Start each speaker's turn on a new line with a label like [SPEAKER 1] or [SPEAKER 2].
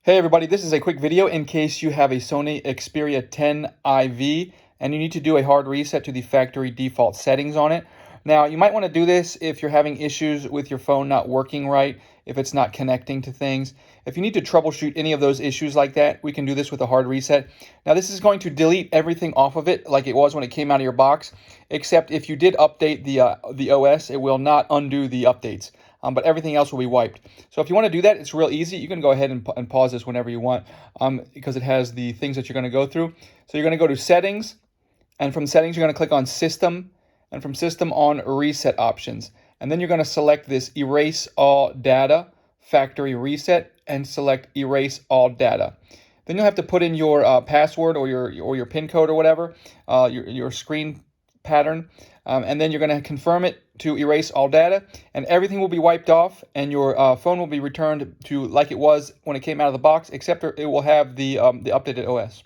[SPEAKER 1] Hey everybody, this is a quick video in case you have a Sony Xperia 10 IV and you need to do a hard reset to the factory default settings on it. Now, you might want to do this if you're having issues with your phone not working right, if it's not connecting to things. If you need to troubleshoot any of those issues like that, we can do this with a hard reset. Now, this is going to delete everything off of it like it was when it came out of your box, except if you did update the OS, it will not undo the updates. But everything else will be wiped. So if you want to do that, it's real easy. You can go ahead and pause this whenever you want because it has the things that you're going to go through. So you're going to go to Settings, and from Settings, you're going to click on System, and from System on Reset Options. And then you're going to select this Erase All Data, Factory Reset, and select Erase All Data. Then you'll have to put in your password or your PIN code or whatever, your screen pattern, and then you're going to confirm it to erase all data, and everything will be wiped off, and your phone will be returned to like it was when it came out of the box, except it will have the updated OS.